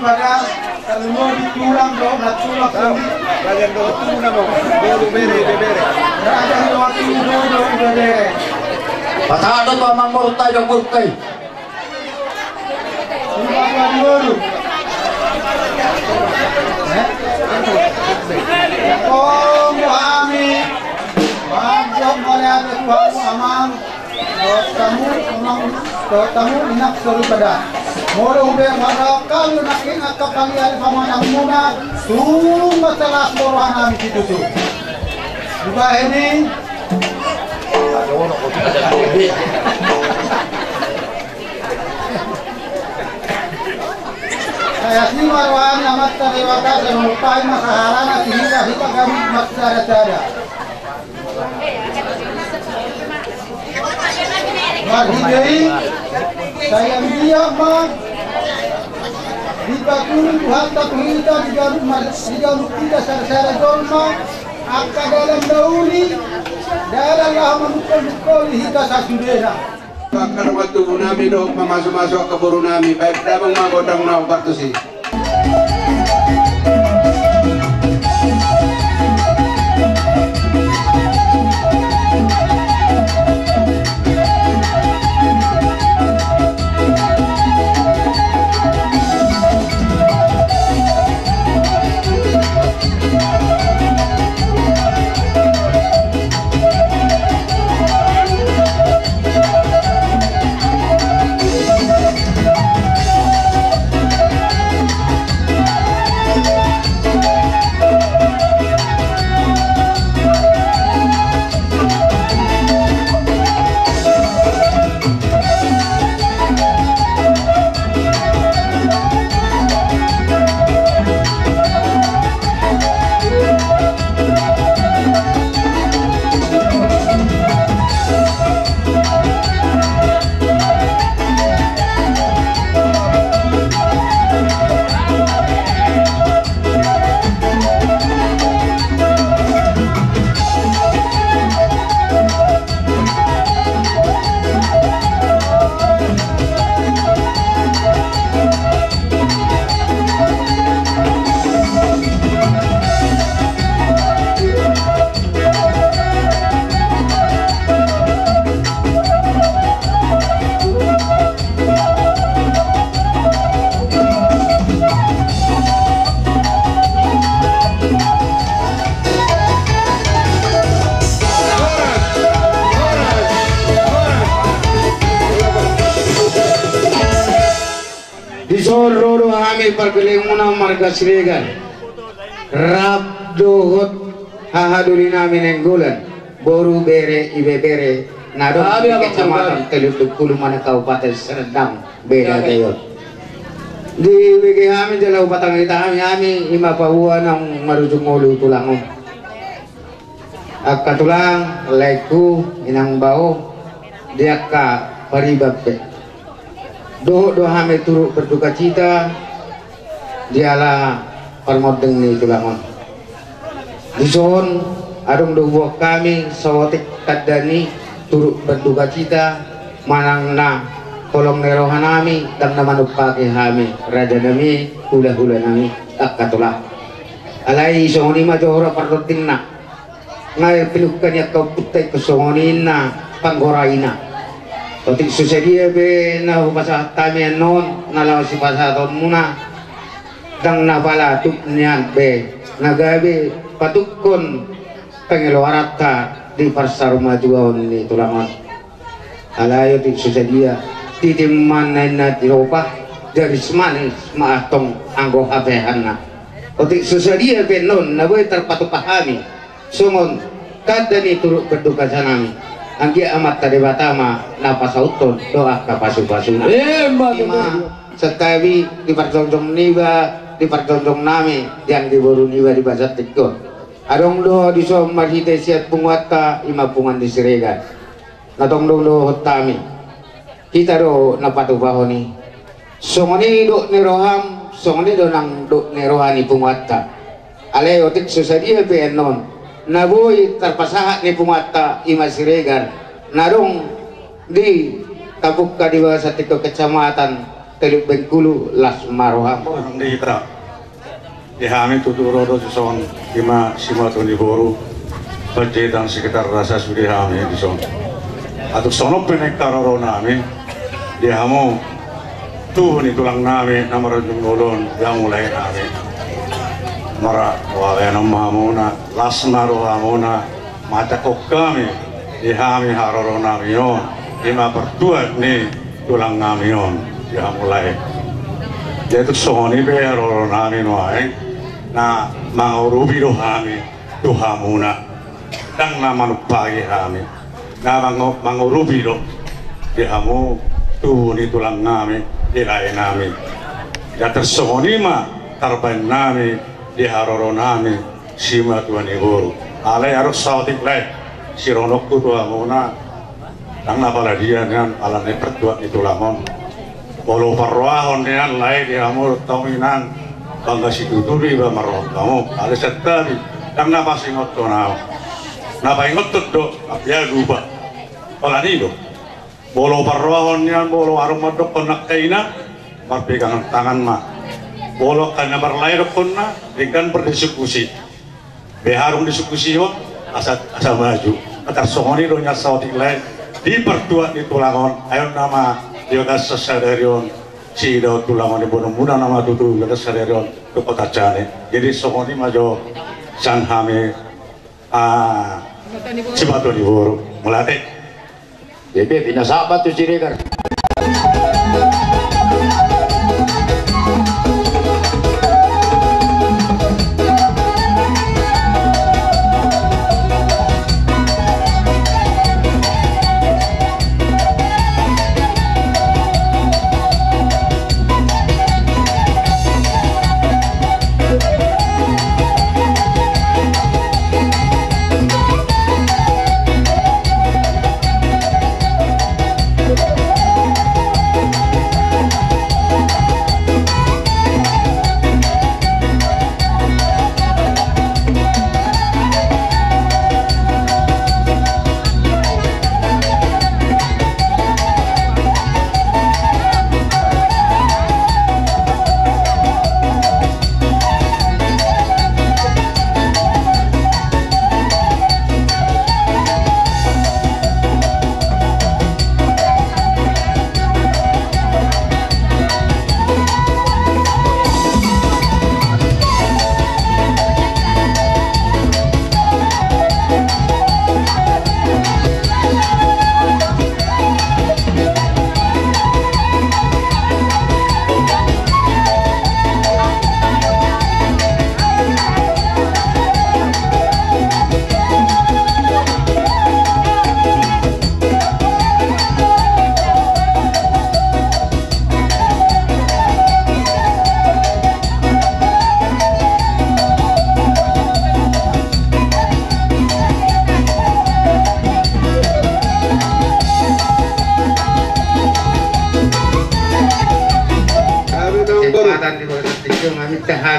pada terlalu ditulang dong, natulak sendiri. Kalian do tuna mo, do bere. Ada waktu do bere. Patado to mamurtay do murtay. Apa dulu? Oh, Muhammad. Wajib oleh Tuhan Muhammad. Dotamu inak suruh pada. Moro udah marakal nakin akap kalian pamanang muna. Tuh masalah boran kami situ tuh. Juga ini. Saya sih marwan amat terlewata dan lupai masalah hingga kami masyarakat. Marhidai, saya diam mak. Di Bakun Tuhan tak kita di jalur kita secara dolma. Akka dalam dauli, dalam menukul kita sasudena. Bakal waktu nami do masuk ke buru nami, baik damang magodang na partusi. Soro hami pergelimuna marga Siregar Rabdohot hahaduri nami nenggulan boru bere ibe bere nado kecamatan Teluk Kulu mana Kabupaten Serdang beda kayo di wigi kami dalau batang kita kami ima pahuan ng marujung mulu tulang akka tulang leku inang bau dia ka paribab do hame turut berduka cita dialah permodeng ni tulangon dison adong do buah kami sawatik kadani turut berduka cita manang na tolong nerohan nami dang naman upake hami raja nami hula nami akatulah alai songoni majora pardotin na ngai pilukan ya kau putai kesongonin na panggoraina Otik susedia be na upasa kami non nalau si pasaton muna dang napala tuk nian be nagabe patukon pengeluarata di pasar majuan ni tulangan alayo tik susedia titiman na tiropa dari semanis maatong anggo habehanna otik susedia be non nabe terpatuk pahami sungon kadani turut berduka sanami anggi amat tadi batama napasauton doa kapasu-pasu setawi di perjonjong niba di perjonjong nami yang di boru niba di basat tikon adong do di so marhite siat pungwata ima pungan di Siregar natong do hotami kita do napatu bahoni songoni do neroham songoni do nang do nerohani pungwata ale otik susadia pe non naboy terpasahat ni pumata ima Siregar narong di tabuk ka di bawah sa tiko kecamatan Teluk Bengkulu Las Maroham. Dita dihami tuturo do son kima simatoni boru penjedang sekitar rasa sudah hami di son atau sono penekaro nami dihamu tuh ni tulang nami nama rajung golon yang mulai nami mara wawena mamuna Las Marohamuna mata kok kami dihami haroro nami on kima pertuat ni tulang nami on yang mulai yaitu soni bero nami noai na mangurubi rohami tuhamuna dang na manupagi hami na mangurubi ro dihamu tuhuni tulang nami dilai nami ya tersoni ma tarban nami diharoro nami sima tuan iburu alai harus sautik lai sironokku tuhamuna dang na pala dia dengan alane pertuat itu lamon Bolo parwahon niyan lai di amor tauinan bangga situturi ba marot kamu ada setabi dang napasingot to na napaingot to do apya lupa pala nido bolo parwahon niyan bolo arum madok konak kaina marpegang tangan ma bolo kana barlay konna dengan berdiskusi beharum diskusi ho asa maju atar sohoni do nya sautik lai di pertua di tulangon ayo nama dia kasih sadarion si daud tulangan di bodoh muda nama tutu dia kasih sadarion ke kota Cane jadi sohoni majo sanhame cibatu di buru melate jadi bina sahabat tu ciregar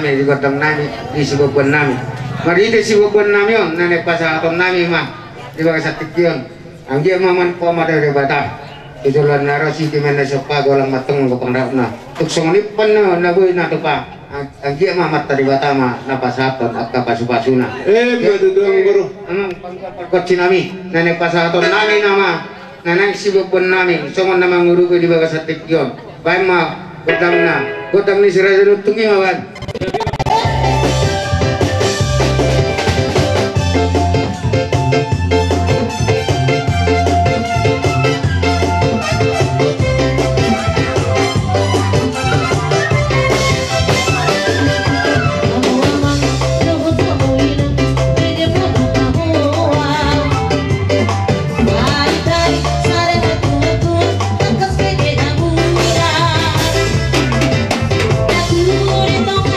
Kami di kota nami di sebuah nami. Mari di sebuah nami on nane pasang atom nami mah di bawah satikion. Anggia maman koma dari bata. Itulah narasi di mana sepa golang mateng kepangdapna. Tuk songni pernah nabui natupa. Anggia mamat dari bata mah napasaton akka pasupasuna. Betul guru. Kot sinami nane pasang atom nami nama. Nane sebuah nami. Songon nama nguru di bawah satikion. Baik mah Godang ni sira tungi mawan. Don't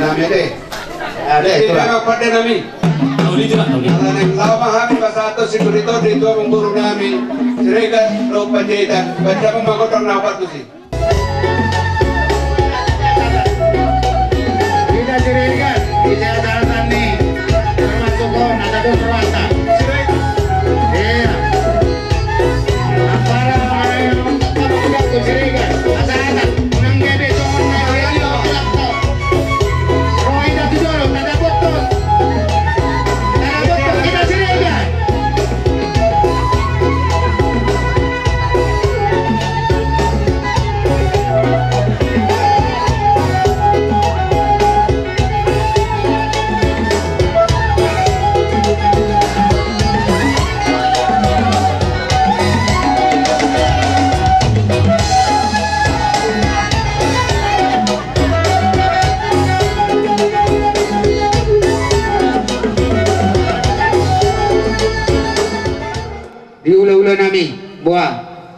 kami deh. Ada itu lah. Pada kami. Karena yang lama kami pasado sigurito dito ang guru namin. Sirega lo pajedan. Baca pemangkutan apa tuh sih? Kita sirega, kita datang nih. Termasuk kau ada tuh perwata. Iya. Para orang yang tidak tuh sirega. Asal-asal. Unang gede cuma naik laptop. Roy dah tu dulu, tanda botol. Kita sirega. Di ula-ula nami buah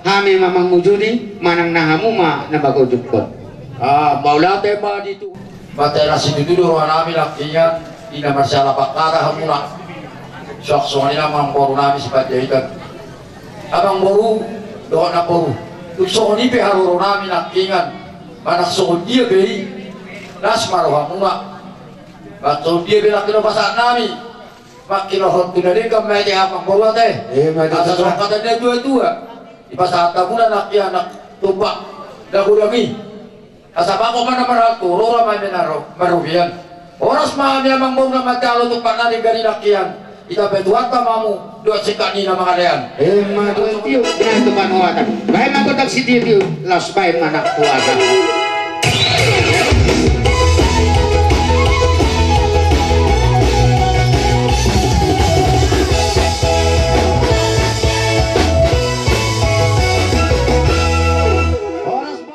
kami mamang mujudi manang nahamu ma nabago jukot. Maula tema dito. Batera sinuduro nami lakinya ina masalah pakara hamula. Sok nila mang boru nami sebagai ikan. Abang boru doa na boru. Tukso ni pe haruro nami lakingan. Panak so dia bei. Las maro hamula. Bakso dia bela kilo pasar nami. Makin orang tu dari kami dia apa bawa teh? Asal kata dia dua-dua. Di pasar tabunan anak tumpah dah kurangi. Asal bako mana meratu, orang main merugian. Orang semua dia manggung nama calo tumpah nari gari lakian. Kita bertuan tamamu dua sekali nama kalian. Madu tiu na tu panuatan. Baik mangko tak si tiu las baik manak puasa.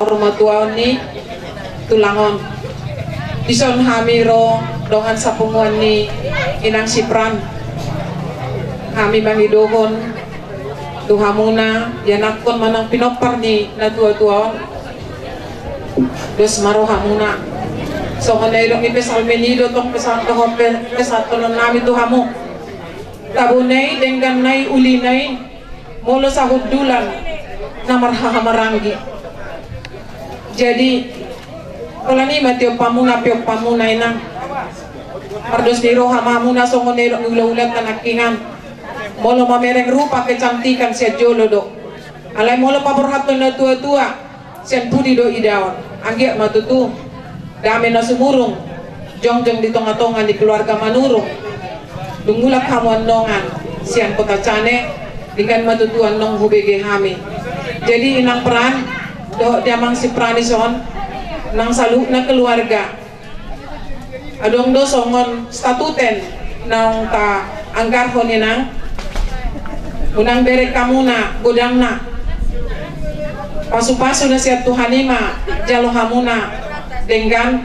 Rumah tua ni tulangon dison hamiro dongan sapunguan ni inang sipran kami mangidohon tuhamuna yanakon manang pinopar ni na tua-tua dos maro hamuna so kanairong ipesal menido tong pesal tohon pesal tonon nami tuhamu tabunay denggan nay ulinay molo sa hudulan na marhahamaranggi. Jadi kalau ni matiop pamuna inang pardos niro hamamuna songo niro ulat tanakingan molo mamereng rupa kecantikan siya jolo do alay molo paborhato na tua-tua siya pudi do idaon anggi matutu dami na sumurong jongjong di tonga-tonga di keluarga manurong dungulak hamuan nongan siya potacane dengan matutuan nong hubege hami jadi inang peran do diamang si pranison nang salu na keluarga adong do songon statuten nang ta anggar honinang unang berek kamuna godang na pasu-pasu na siya tuhanima jalo hamuna denggan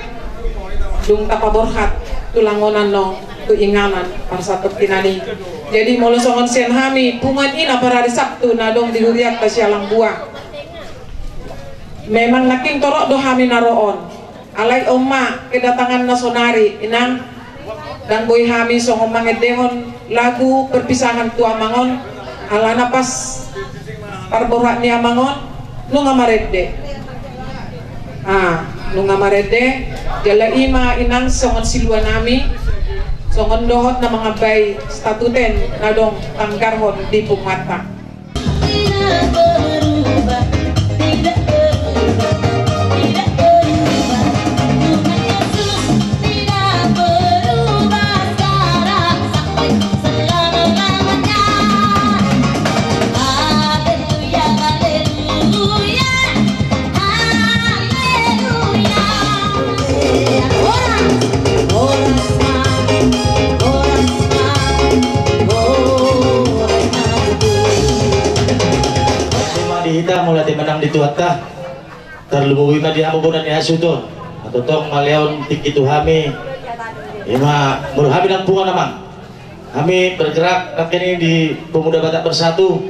dung tapaborhat tulangonan no tu inganan parsatok tinani jadi molo songon sen hami pungan ina para hari Sabtu na dong dihuriak ta sialang buah memang naking torok do hami naroon alay oma kedatangan nasonari inang dan boy hami songo mangedehon lagu perpisahan tua mangon alana pas parborak niya mangon nunga maredde nunga maredde jala ima inang songon silwa nami songon dohot na mga bay statuten na dong tanggarhon di pumata. Kita mulai menang di tuata terlebih ka di amubunan ni asu to atau tong maleon tik itu hami ima murhabi dan bunga namang kami bergerak kini di Pemuda Batak Bersatu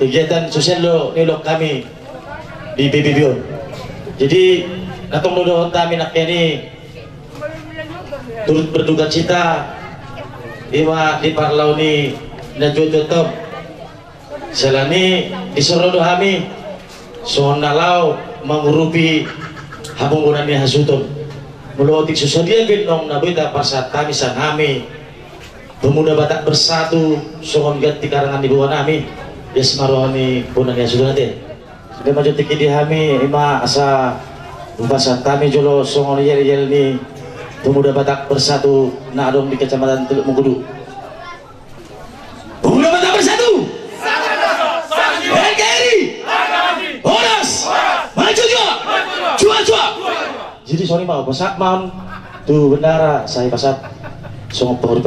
kegiatan sosial nilok kami di BBBO jadi natong dodo kami nak ini turut berduka cita ima di parlauni na jodotom selani disorodo kami so nalau mengurupi habungunan ni hasuton melotik susadia gendong nabita pasat kami san kami pemuda Batak Bersatu sohon ganti karangan di bawah kami ya semarohani punan ya sudah nanti sudah maju tiki di kami ima asa pasat kami jolo sohon yel ni pemuda Batak Bersatu na adong di kecamatan Teluk Mengkudu. Pemuda Batak Bersatu NKRI Horas maju jua jadi sorry mau pasak mau tuh bendara saya pasat semua pengurus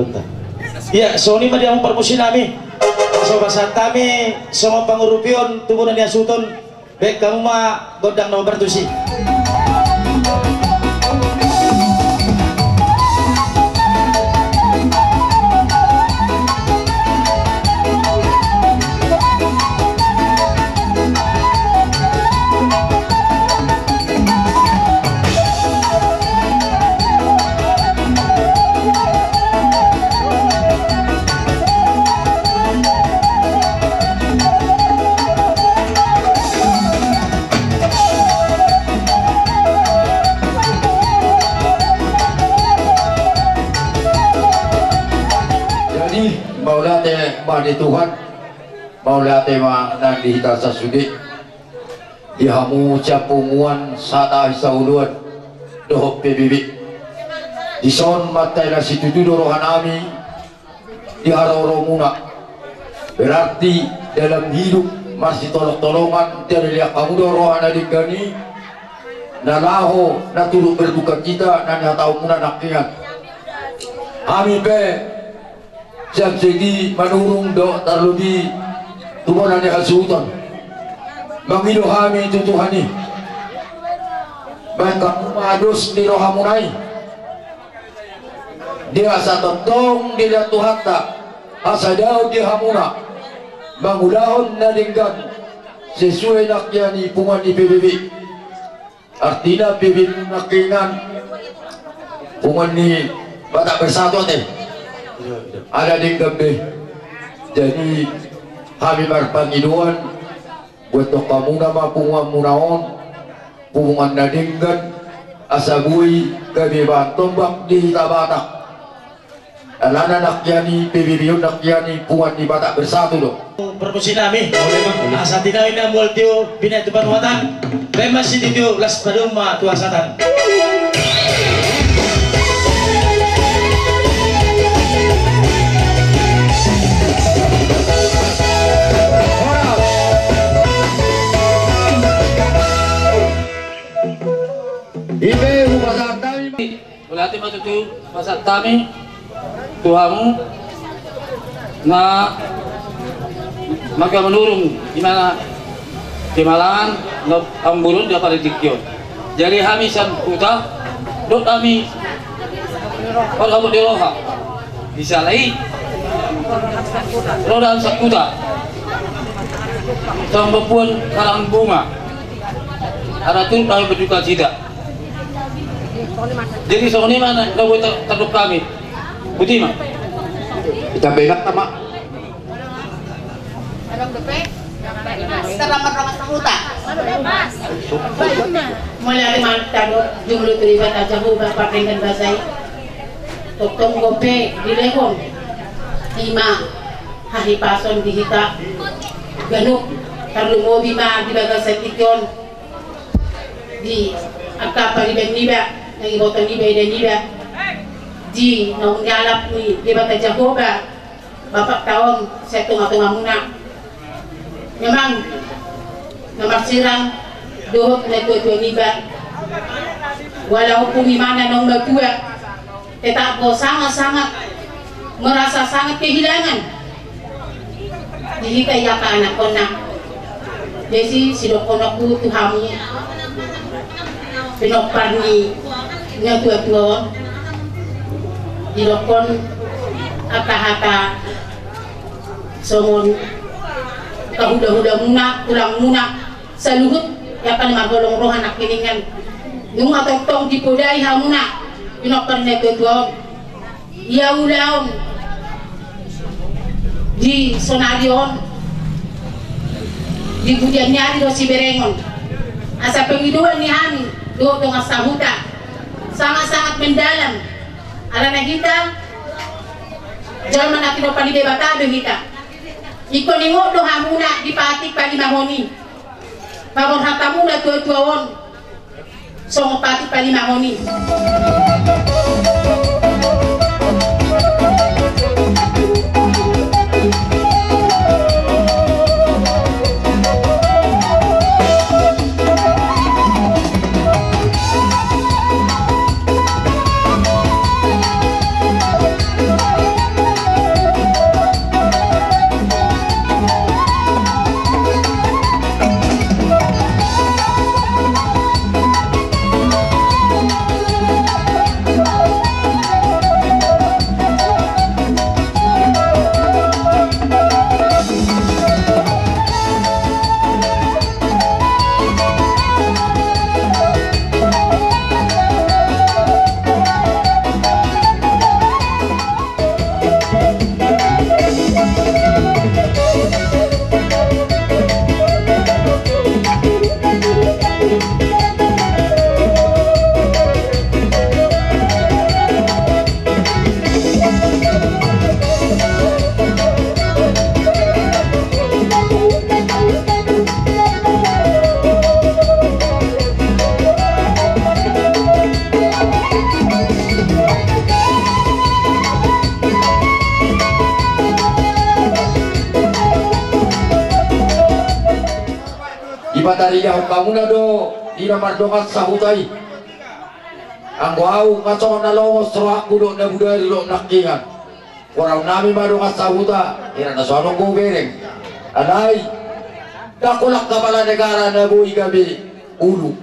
ya Sony mah dia mau permusin kami so pasat kami semua pengurupion tubuhan yang sutun baik kamu mah godang nomor bertusi. Di Tuhan maulate ma nang dihita sa sudi dihamu capunguan sata isauluan dohop PBB dison matay na si tutudorohan nami diharoro muna berarti dalam hidup masih tolong-tolongan dari lihat kamu dorohan adik gani nalaho natuluk berduka cita nan tahu muna nakian kami be siap segi manurung do terlebih tubuhan yang asutan mengido kami tutuhani baik kamu madus di rohamunai dia asa tentong dilihat Tuhan tak asa daun di hamuna mangulahon na dinggan sesuai nakyani pungan di PBB artinya PBB nakingan pungan ni Batak Bersatu teh ada di gabi jadi kami berpangiduan buat kamu nama pungan munaon pungan nadinggan asabui kami bantombak di Batak alana nakyani PBB nakyani pungan di Batak Bersatu loh permusin kami asa tinawin na multio binay tupan watan lemas si titio las paduma tuasatan Ulati matutu pasat kami Tuhamu na magkamanurong di mana Timalangan na ang bulon na paridikyon jadi kami sa kuta doon kami pagkamot di roha bisa lahi roda sa kuta sa mapuan karang bunga aratun kami berduka cita jadi Sony mana gawin tarup kami putih mah kita benak sama Seramat-ramat tahuta mulai mantap jumlah terlibat aja bukan pakaian basai tokong gope di lekong ima hari pason dihita ganuk terlalu mobi ma di bagas setikon di akap pariben niba nagi botol niba dan niba di nong jalap ni di bata jagoba bapak tahun saya tunggu muna memang nomor sirang dohok na tua niba walaupun imana nong batua tetap sangat-sangat merasa sangat kehilangan dihita ya ka anak konak jadi sidokonoku tuhamu pinopar ni nga tua-tua dilokon hata-hata somon kahuda-huda muna tulang muna sa luhut ya kan magolong rohan nak kiningan yung atong tong dipodai hamuna pinopar na tua-tua ia ulaon di Sonarion di Budian Nyari do Siberengon asa pengiduan ni kami do dengan sahuta sangat-sangat mendalam alana kita jalan nakino pani debatado kita iko ningo do hamuna di patik pani mahoni babon hatamuna tua-tuawon songo patik pani mahoni. Tadi jauh kamu na do di nomor dongat sahutai anggo au ngaco na longos rohaku do na budari do nakingan orang nami madongat sahuta ira na sono go bereng anai dakulak kepala negara na bui gabi ulu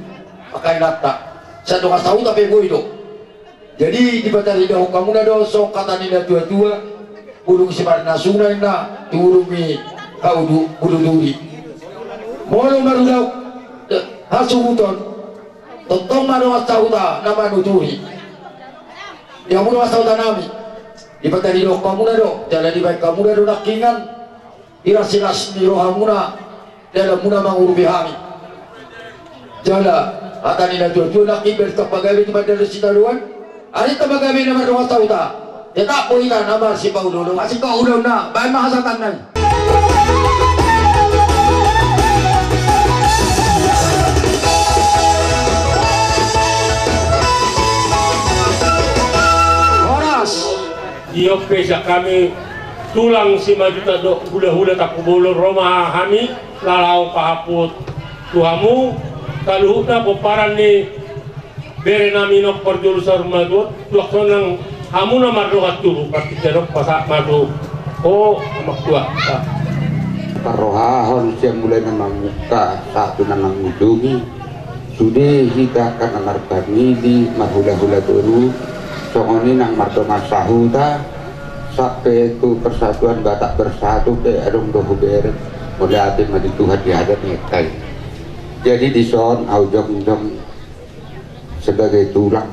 pakai nata sa dongat sahuta pe bui do jadi di batari jauh kamu na do so kata ni na tua-tua ulung sibar na sunai na turumi kaudu bududuri molo marudau hasubuton totong manuas sauta nama nuturi yang manuas sauta nami di batari do kamu na do jalan di baik kamu na do nakingan irasinas ni rohamuna dalam muna mangurubi hami jala atani na tujuh naking bertapagawi di bandar Sitaruan ari tapagawi nama manuas sauta tetap poina nama si paudo masih kau udah na baik mahasatan nai. Iyo pesa kami tulang si majuta do hula-hula tak kubulur Roma kami lalau kahaput tuhamu kaluhutna peparan ni bere nami nok perjurusan madut laksanang hamu na mardokat turu pati cerok pasak madu oh amak tua parohahon siya mulai namang muka satu namang ngudungi sudah kita akan amarkani di marhula-hula turu songoni nang mardoman sahuta sampai itu persatuan Batak bersatu ke adong dohu beret mulai hati mati Tuhan di adat nyetai jadi di son aujong-jong sebagai tulang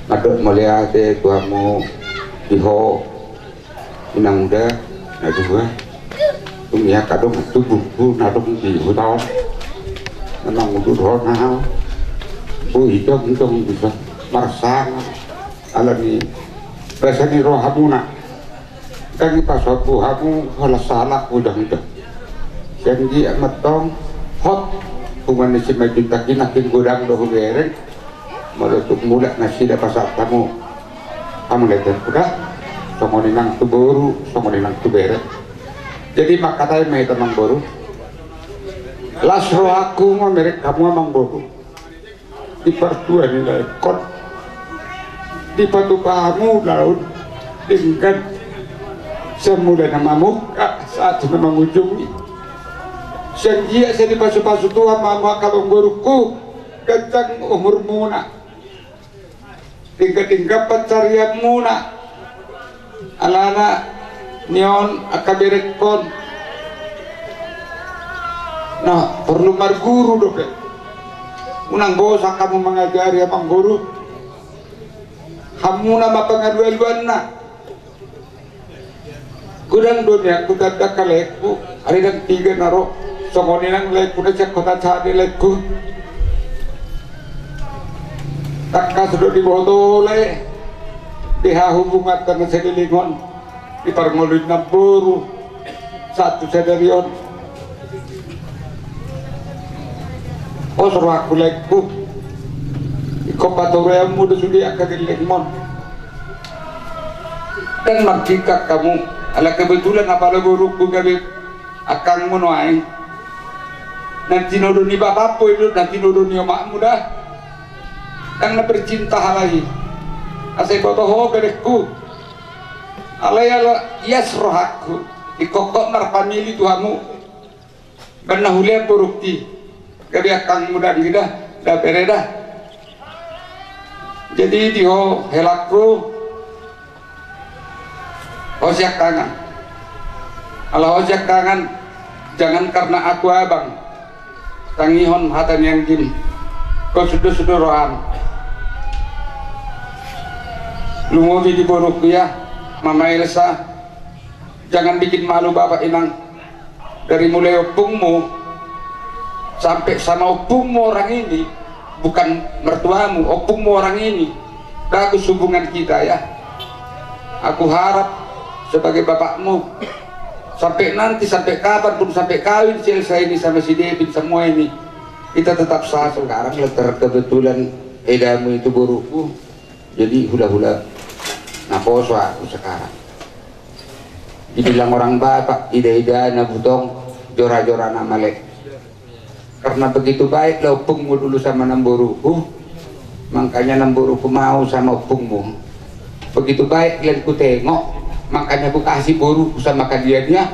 madok mulai hati tuamu diho inang muda nadua tumia kadong itu buku nadong di hutau memang udah doh nahal hidung bisa marsang alami rasani rohamuna kami pasal hamu kalau salah udah janji amat tong hot kuman si majuta kinakin gudang doh bereng meletup mulak nasi dah pasal kamu leter udah somoni nang tu boru somoni nang tu bereng jadi makatai mai tamang boru las rohaku mah merek kamu amang boru di pertua nilai kon di patu kamu laut tingkat semula nama muka saat memang ujungi senjia saya di pasu-pasu tua mama kalau guruku kencang umur muna tingkat-tingkat pencarian muna alana nion akaberek kon nah perlu marguru doke unang bosa kamu mengajari abang guru hamu nama pengaduan na kudang dunia kuda dakaleku ada dan 3 naro songoni nang leku na cek kota cari leku takka sudah dibotole diha hubungan karena sedilingon di parngolin na buru satu sedarion suruh aku leku iko patoream muda sudah akagilikmon dan magkika kamu ala kebetulan apa buruku gabi akang mo noain nanti nodo ni bapak po itu nanti nodo ni omak muda yang na bercinta halai asai botoho berekku alay ala yes rohaku ikokok mar famili tuhamu karena hulia burukti gabi akang muda gida dah bereda jadi diho helakku ojek kangen kalau ojek kangen jangan karena aku abang tangihon hatan yang gini kau sudah rohan lu mau di borokku ya Mama Elsa jangan bikin malu bapak inang dari mulai opungmu sampai sama opungmu orang ini bukan mertuamu opungmu orang ini bagus hubungan kita ya aku harap sebagai bapakmu sampai nanti sampai kapan pun sampai kawin si Elsa ini sama si David semua ini kita tetap sah sekarang letter kebetulan edamu itu burukku jadi hula-hula naposo aku sekarang dibilang orang bapak ida-ida na butong jora-jora na malek karena begitu baik lah opungmu dulu sama namburuku makanya namburuku mau sama opungmu begitu baik kalian ku tengok makanya ku kasih buruku sama kaliannya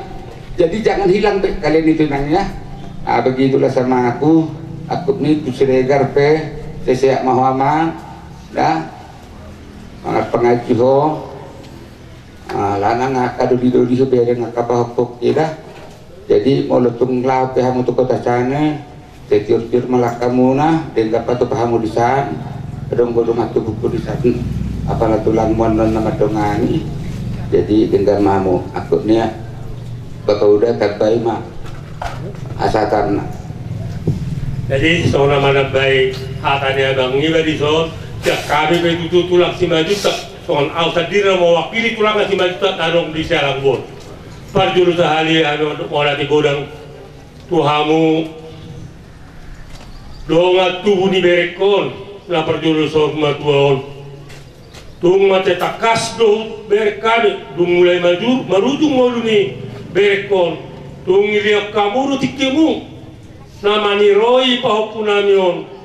jadi jangan hilang kalian itu nangnya begitulah sama aku nih tu siregar pe seseak mahama dah mangat pengaji ho lanang akadu di supaya ngakapahok ya jadi mau letung lau pe hamu tu kota sana tiur-tiur malaka muna dan dapat tu pahamu di sana kedong-godong atu buku di sana apalah tulang monon nama dongani jadi dengan mamu aku nia bakal udah tabai mah asatan jadi seorang mana baik hatanya bang ini di son jak kami begitu tulang si maju tak soal ausadir mewakili tulang si maju tak tarung di Salangbon parjuru sahali anu orang di godang tuhamu dongat tubuh ni berekon na parjuru sorma tuon tung mate takas do berekani dung mulai maju marujung mulu ni berekon tung iliak kamuru tikimu namani roi pahopunamion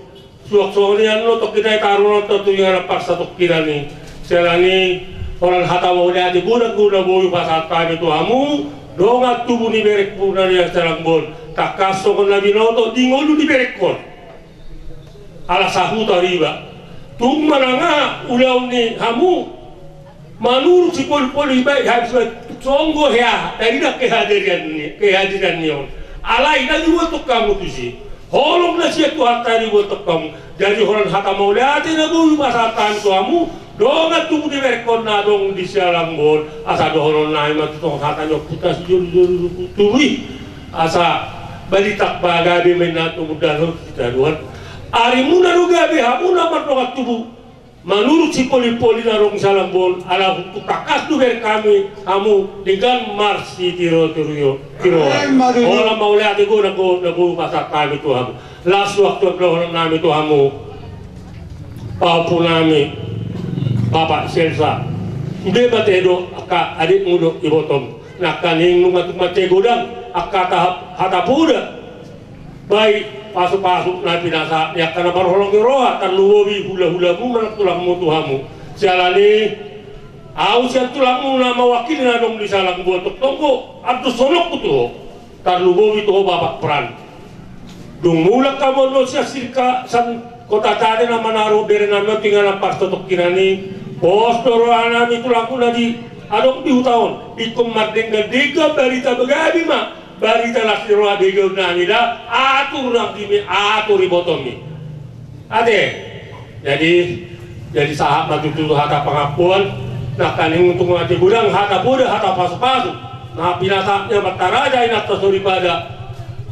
suak-suaknya no tok kita taruh no yang pas satu kira nih selani orang hata mau dia di guna boyu pasal kami tuamu dongat tubuh ni berek puna yang Salangbon takas sokon nabi noto dingolu di berekon ala sahu tariba tung mananga ulau ni hamu manur si poli baik habis songgo ya dari dah kehadiran ni alai dah juga untuk kamu tu si holong na siya tuhan tadi buat kamu jadi orang hata mau lihat na bui pasatan tuamu dongat tubuh di berkon na dong di Salangbon asa dohonon na ima tutong hata nyo putas juru tuwi asa balitak bagabi menatu mudalo kita duan ari muna rugabi hamuna martongat tubuh menurut si poli-poli narong Salangbon ala untuk takas tu ber kami kamu dengan marsi tiro orang mau lihat itu nago pasar kami tu kamu last waktu orang nami tu kamu paupun nami bapak Selsa udah batedo aka adik mudo ibotom nak kaning nungatuk mate godang aka tahap hatapuda baik pasuk-pasuk na pinasa ya karena barholong roha tan luwi hula-hula mu man tulangmu tuhamu jalani au sia tulangmu na mawakili na dong di Salangbon tok tongko atu sonok kutu tan luwi to bapak peran dung mulak kamu no sia sirka san kota tade na manaro bere na tinggal pas tok kirani pos doroana mi tulangku na di adong di hutaon ikum mardeng dega barita bagabi ma barita laki roa bego nanida atur nang kimi atur ribotomi ade jadi jadi sahab maju tutu hata pengapuan nah kaning untuk mati gudang hata boda hata pasu-pasu nah pinasaknya mataraja ina tasuri pada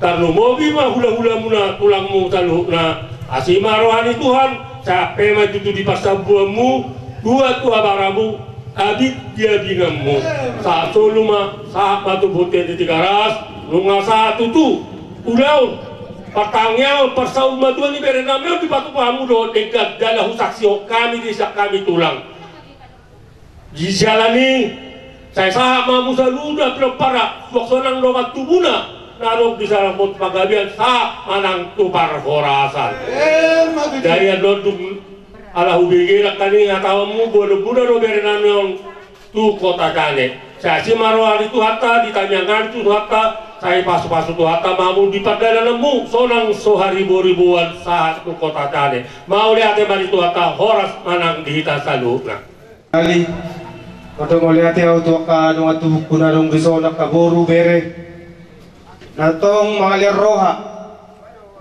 tarno mobi mah hula-hula muna tulangmu taluhna asima rohani Tuhan capek maju tutu di pasabuamu dua tua baramu abid dia bingamu saat soluma sahab matu bote di tigaras lunga saat tutu udaun patangnya persaum matuan ni berenamnya di batu pahamu do dekat dalam husaksio kami desa kami tulang dijalani saya sahab mamu saluda para waksonang dogat tubuna narok di sarang pot pagabian sahab manang tupar horasan dari adodung ala hubigira kani ngatawamu bodo-bodo do berenamnya tu kota kane saya si marwah itu hatta ditanyakan tu hatta saya pasu-pasu tu hatta mamu di padalanmu sonang soharibu-ribuan saat tu kota kane mau lihat mari tu hatta horas manang dihita salukna kali Kadang melihat ya untuk kanung atu kunarong bisona kaboru bere natong mengalir roha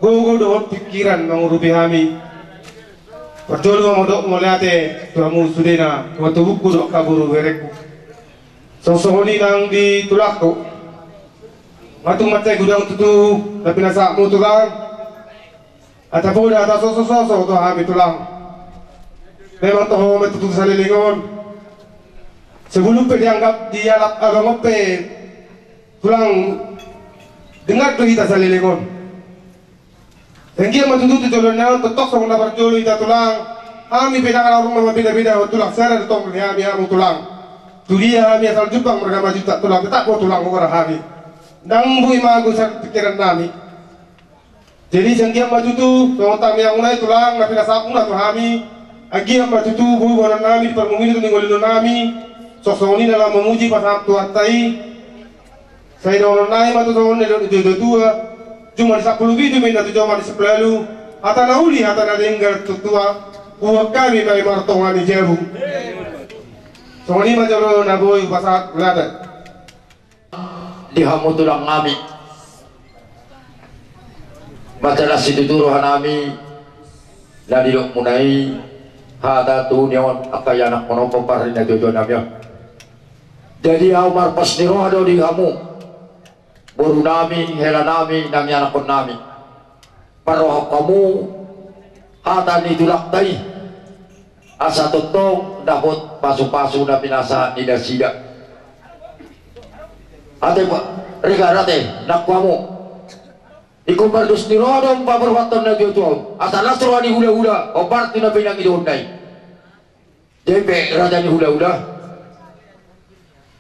gugu doa pikiran mengurupi kami perjolo modok melihat tuamu sudena waktu buku dok kaboru bereku sosoni nang di tulakku matung macai gudang tutu tapi nasa mu tulang ataupun atas sosok tu kami tulang memang toh metutu salilingon sebelum dianggap dialap agama tulang dengar tu kita salilingon Engkau matutu tu jolonnya tetok sama dapat jolo kita tulang kami beda rumah beda-beda tulang saya ada tong kami tulang tu dia kami asal Jepang mereka maju tak tulang tetap mau tulang orang kami dang bui magu sak pikiran kami jadi jangkian maju tu tong yang mulai tulang tapi nasa pun atau kami agi yang maju tu bui orang kami permungkin tu ninggolin kami sosok ini dalam memuji pasal Tuhan tai saya orang naik matu tahun itu dua cuma di 10 video minta tu cuma di 10 hata nauli hata nadenggar tua buat kami bagi martongan di jabu so ini macam naboy pasal belada di hamu tulang kami masalah situ turuhan kami dan di dok munai hata tu nyawan akayanak monopong parina tujuan kami jadi Umar pas niroh ada di kamu baru nami hela nami nami anak pun nami paroh kamu hata ni tulak tay asa tutong dapat pasu-pasu na pinasa ni nasida ate pak regarate nak kamu ikut berdus niroh ada paberwatan na jodoh asa nasro ni hula-hula obat tu na pinang idon nay jepe raja ni hula-hula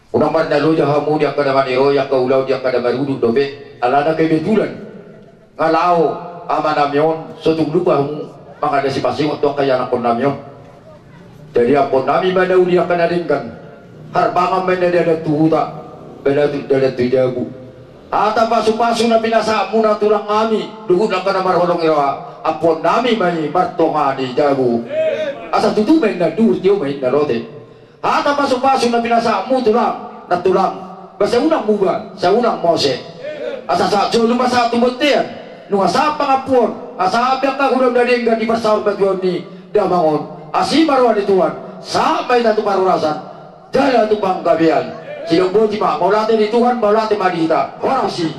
unang mandalo jahamu dia kada maniro yang kaulau dia kada barudu dobe alana kay betulan ngalao ama namyon sotung lupa mu mangada si pasi waktu kaya nakon namyon jadi apon nami manau dia kana ringkan harbangan mena dia ada tuhuta beda dia tujabu ata pasu-pasu na pinasa mu na tulang kami duhud lang kana marholong irawa apon nami mani martonga di jabu asa tutu mena dur tio mena rote hata pasu-pasu na pinasamu tulang na tulang basta unang muga sa unang mose asa sa jolo masa tumutian nung asa pangapon asa abyak ka hudang dadengga di pasawag batuan ni damangon asi marwan ituan sa may na tuparurasan dala tupang gabian silong boti ma maulate ni Tuhan maulate madita orang si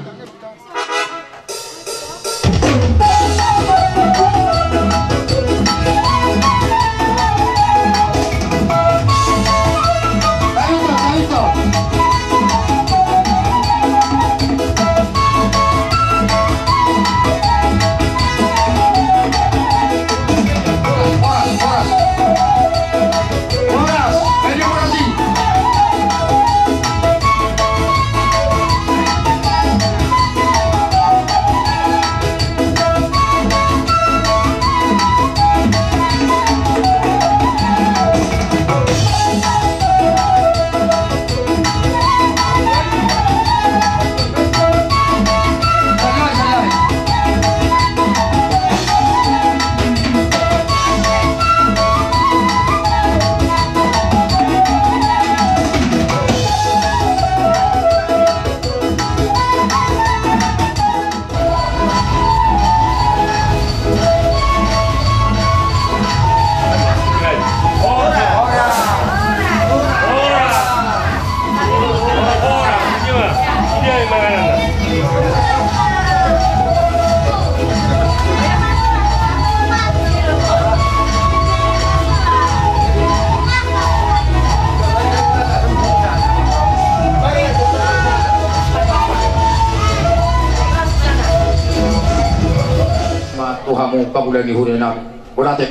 Tuhamu kabulan ni huri nami bonate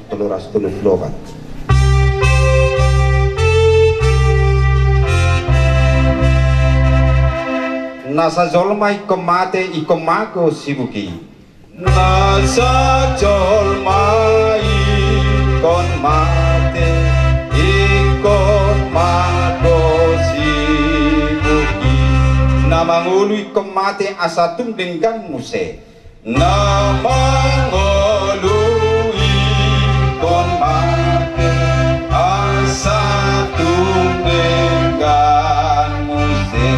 Teluras tulus lobat. Nasa jolmai kemate ikomako sibuki. Nasa jolmai kon mate ikon mako sibuki. Namangului kemate asatum dengan muse. Namangului kon mate asatum dengan muse.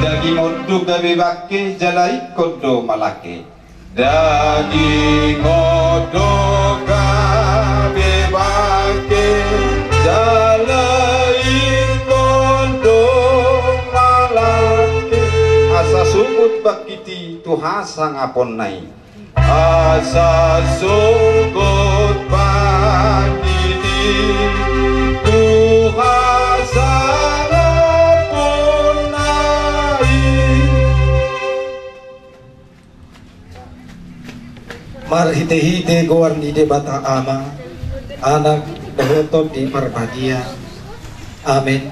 Daging oddo gawe wake jalai kodo malake. Daging oddo gawe wake jalai kodo malake. Asa sunggut bakiti tuhasa ngapon nai. Asa sunggut bakiti tuhasa marhite-hite goar ni de bata ama anak dohotot di marbadia amin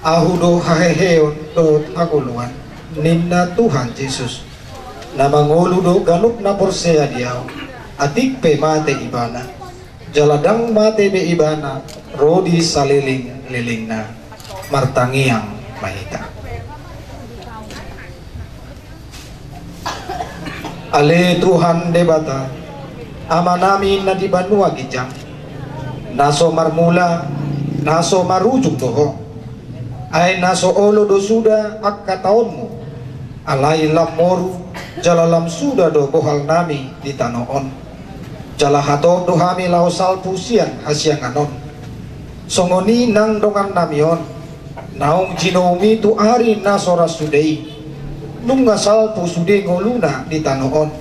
ahudo haheheon do aguluan ninna Tuhan Yesus nama ngoludo galup na porsea diao atik pe mate ibana jaladang mate be ibana rodi saliling lilingna martangiang mahita. Ale Tuhan debata ama namin na di banua gijang naso marmula naso marujuk toho ay naso olo do suda akka taonmu alay lamoru jalalam suda do bohal nami di tanoon jalahato do hami lao salpu siang hasyanganon songoni nang dongan namion naong jinomi tu ari naso rasudei nunga salpu sude ngoluna di tanoon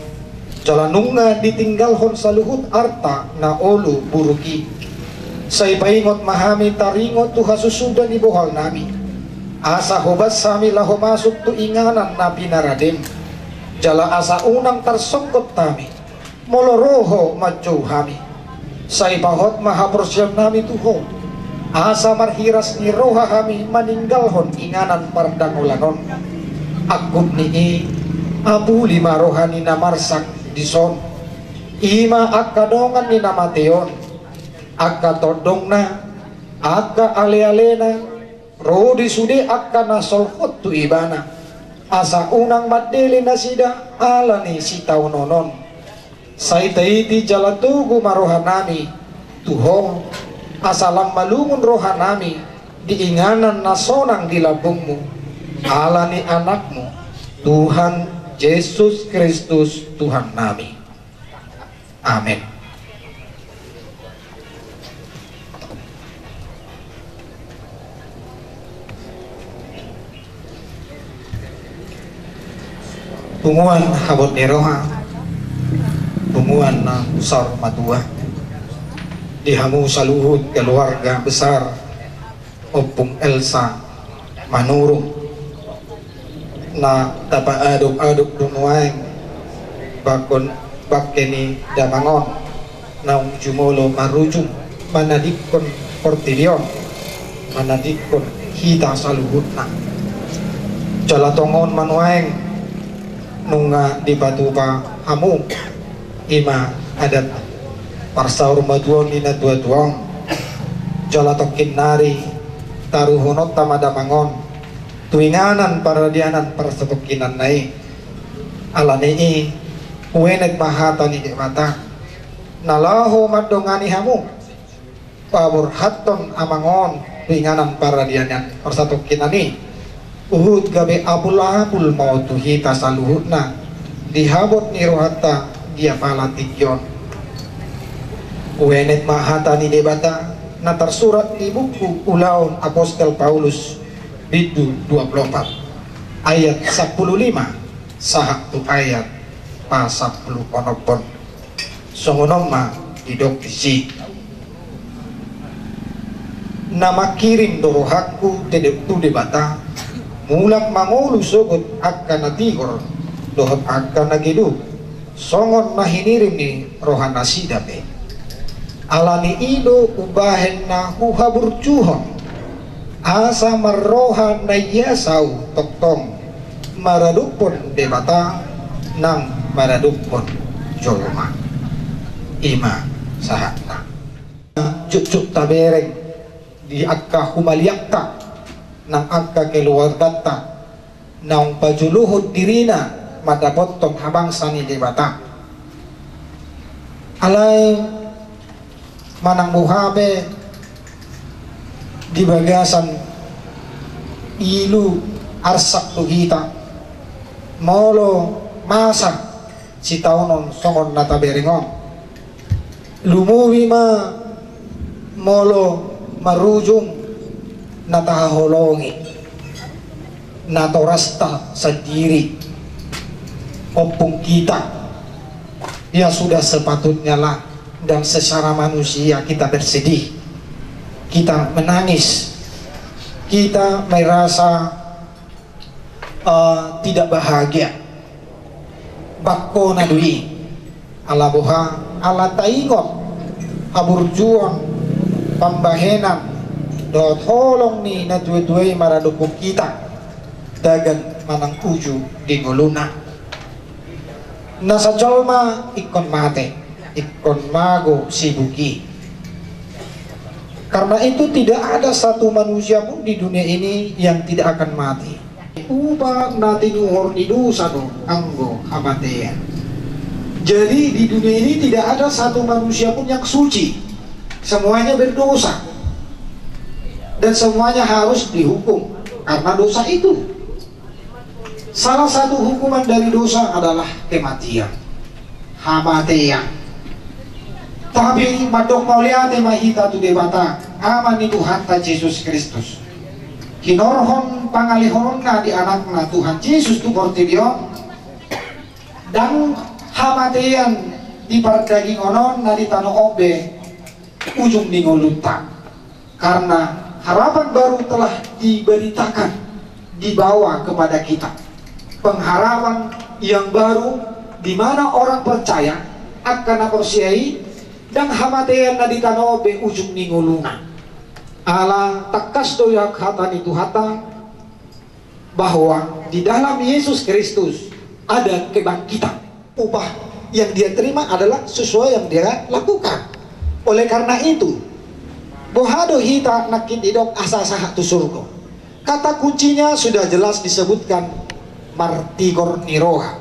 jala nunga ditinggalhon sa luhut arta na olu buruki say paingot mahami taringot tu hasusuda ni bohal nami asa hobat sami laho masuk tu inganan na pinaradem jala asa unang tarsongkot tami moloroho majo hami say pahot mahaprosyam nami tuho asa marhiras ni roha hami maninggalhon inganan pardangulanon akut ni abu lima rohani na marsak dison ima akadongan ni na mateon akatodong na akka ale-alena rodi sude akka nasolhot tu ibana asa unang madeli na sida ala ni sitaw nonon say taiti jalatugu marohanami tuhong asalang malungun rohanami diinganan na sonang dilabungmu ala ni anakmu Tuhan Yesus Kristus Tuhan nami. Amin. Punguan habot ni roha punguan na usar matua dihamu saluhut keluarga besar Opung Elsa manurung na tapa aduk-aduk dumuang bakon bakeni damangon naung jumolo marujung manadikon portilion manadikon hita saluhutna jalatongon manuang nunga di batupa hamu ima adat parsaur maduon nina dua-duang jalatokin nari taruhonot tamadamangon tuinganan para dianan para sebukinan nai alani uenet mahata ni mata nalaho madongani hamu pabur haton amangon tuinganan para dianan para sebukinan uhud gabe abul mau tuhita saluhutna dihabot ni rohata dia palatikyon uenet mahata ni debata na tersurat di buku Ulaun Apostel Paulus Bidu 24 ayat 15 sahak tu ayat pasal 10 ponopon songonoma didok isi nama kirim dorohaku tedep tu debata mulak mangolu sogot akan natigor dohot akan nagidu songon mahinirim ni rohana sidape alani ido ubahen na huhabur cuhon asa marroha na yasau toktong maradupon debata nang maradupon jolma ima sahatna cucuk tabereng di akka humaliakta nang akka keluargata nang pajuluhud dirina madapotong habang sani debata alay manang buhabe di bagasan ilu arsak tuhita molo masak si taunon songon nata beringon lumuwi ma molo marujung nata holongi nato rasta sa diri opung kita ya sudah sepatutnya lah dan secara manusia kita bersedih, kita menangis, kita merasa tidak bahagia. Bakko nadui ala boha ala taingot aburjuan pambahenan do tolong ni na dua-dua maradukuk kita dagan manang uju di nguluna nasa jolma ikon mate ikon mago sibuki. Karena itu tidak ada satu manusia pun di dunia ini yang tidak akan mati. Ubah nati nuhor di dosa do anggo kematian. Jadi di dunia ini tidak ada satu manusia pun yang suci. Semuanya berdosa dan semuanya harus dihukum karena dosa itu. Salah satu hukuman dari dosa adalah kematian, hamatian. Tapi madok mauliate mahita tu debata aman itu Tuhan Yesus Kristus. Kinorhon pangalihon na di anakna Tuhan Yesus tu kortidion dan hamatian di pardaging onon na di tanah obe ujung ningoluta. Karena harapan baru telah diberitakan dibawa kepada kita. Pengharapan yang baru di mana orang percaya akan akorsiai dan hamatian na di tanah obe ujung ningoluna ala takas doyak hatan itu hata bahwa di dalam Yesus Kristus ada kebangkitan. Upah yang dia terima adalah sesuai yang dia lakukan. Oleh karena itu bohado hita nakin idok asa-asa tu surga. Kata kuncinya sudah jelas disebutkan martigor niroha.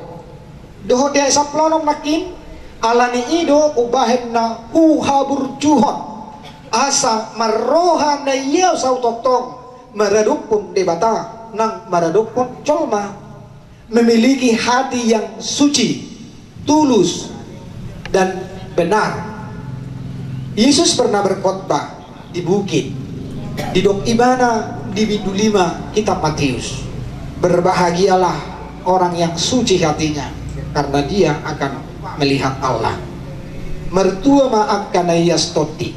Doho dia saplonom nakin alani ido ubahen na uhabur juhon asa marroha na iya sautotong maradukun debata nang maradukun colma memiliki hati yang suci, tulus dan benar. Yesus pernah berkhotbah di bukit di dok ibana di bindu 5 kitab Matius. Berbahagialah orang yang suci hatinya karena dia akan melihat Allah. Mertua ma akan ayastoti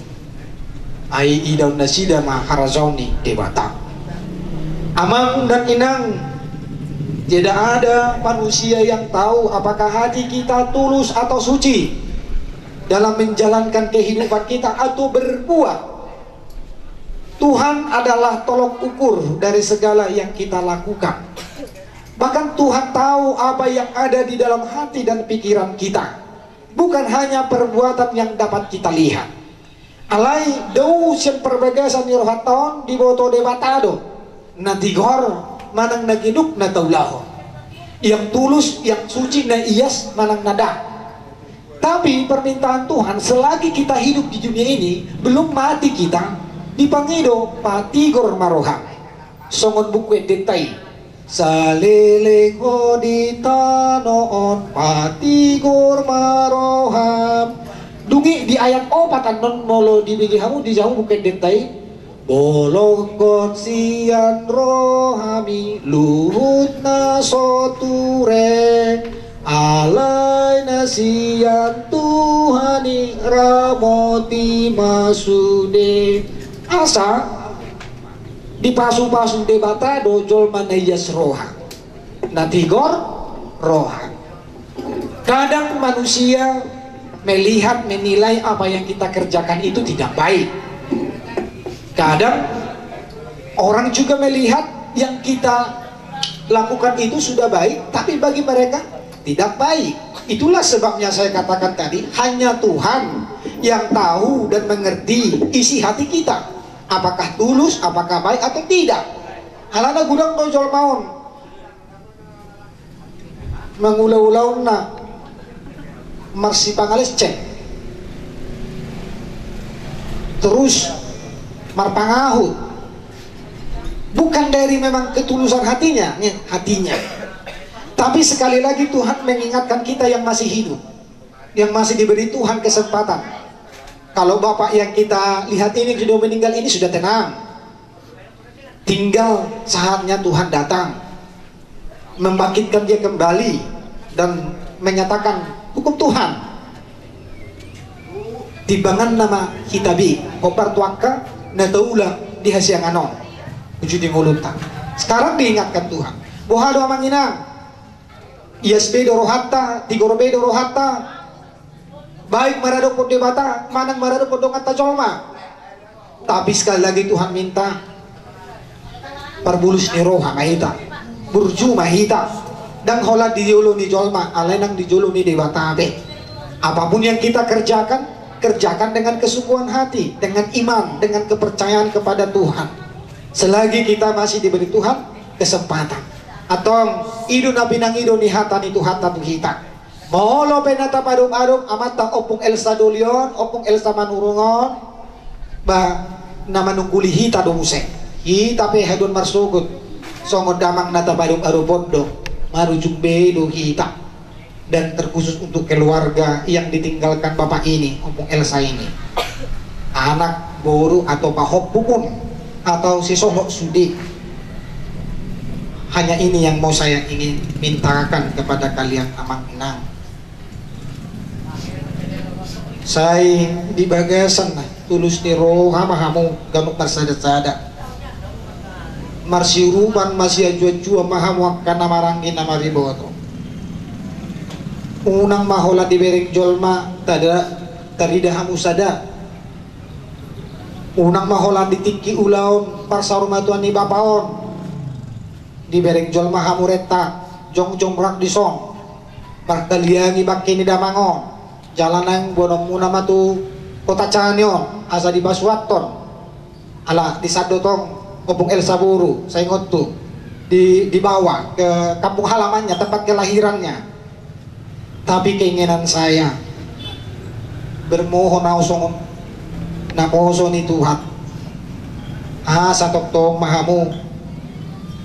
ai idaw nasida ma harazoni debata. Amang dan inang, tidak ada manusia yang tahu apakah hati kita tulus atau suci dalam menjalankan kehidupan kita atau berbuat. Tuhan adalah tolok ukur dari segala yang kita lakukan. Bahkan Tuhan tahu apa yang ada di dalam hati dan pikiran kita, bukan hanya perbuatan yang dapat kita lihat. Alai dau sian perbagasan nirohaton di boto debatado natigor manang nagiduk na taulaho. Yang tulus, yang suci na iyas manang nada. Tapi permintaan Tuhan selagi kita hidup di dunia ini, belum mati kita, dipangido patigor maroha songon bukwe detai saleleng di tanoon patigor maroha dungi di ayat 4 non molo di bigihamu di jauh bukwe detai bolokon sian rohami luhut na sotureng alai nasian Tuhani ramoti masude asa dipasu-pasu debata dojol manayas roha natigor roha Kadang manusia melihat, menilai apa yang kita kerjakan itu tidak baik. Kadang orang juga melihat yang kita lakukan itu sudah baik, tapi bagi mereka tidak baik. Itulah sebabnya saya katakan tadi, hanya Tuhan yang tahu dan mengerti isi hati kita, apakah tulus, apakah baik atau tidak. Alana gudang tojol maun mengulau-ulau na marsi pangalis cek terus marpangahut, bukan dari memang ketulusan hatinya, tapi sekali lagi Tuhan mengingatkan kita yang masih hidup, yang masih diberi Tuhan kesempatan. Kalau bapak yang kita lihat ini sudah meninggal, ini sudah tenang, tinggal saatnya Tuhan datang membangkitkan dia kembali dan menyatakan hukum Tuhan. Tibangan nama hitabi kopar tuaka nataulah di hasiang anon uju di ngulutan. Sekarang diingatkan Tuhan boha doa manginang ISB dorohata tigorobe dorohata baik marado pod debata manang marado pod dongata jolma. Tapi sekali lagi Tuhan minta parbulus ni roha mahita burju mahita dan hola di jolo ni jolma alenang di jolo ni dewata be. Apapun yang kita kerjakan, kerjakan dengan kesungguhan hati, dengan iman, dengan kepercayaan kepada Tuhan. Selagi kita masih diberi Tuhan kesempatan. Atau idu na pinang idu ni hata ni Tuhan tatu hita. Moholo penata padum-adum amata opung Elsa Dolion, opung Elsa Manurungon, ba na manungguli hita domuse. Hita pe hedon marsugut. Songod damang nata padum-adum bondo, marujung bedo hita. Dan terkhusus untuk keluarga yang ditinggalkan bapak ini, opung Elsa ini, anak boru atau pahop pupun atau si sohok sudi. Hanya ini yang mau saya ingin mintakan kepada kalian amang inang. Saya di bagasan tulus ni roha mahamu ganuk marsada-sada marsiruman masih ajua-jua mahamu kana maranggi na mariboto. Unang mahola di bereng jolma tarida hamusada. Unang mahola di tiki ulaon parsarumatuan ni bapaon di bereng jolma hamureta jong rak di song parkaliangi bakini damangon jalanang bonong muna matu kota Canyon asa di Baswaton ala di Sadotong opung Elsa Buru saya ngotu dibawa ke kampung halamannya, tempat kelahirannya. Tapi keinginan saya bermohon na oso ni Tuhan sa toktong mahamu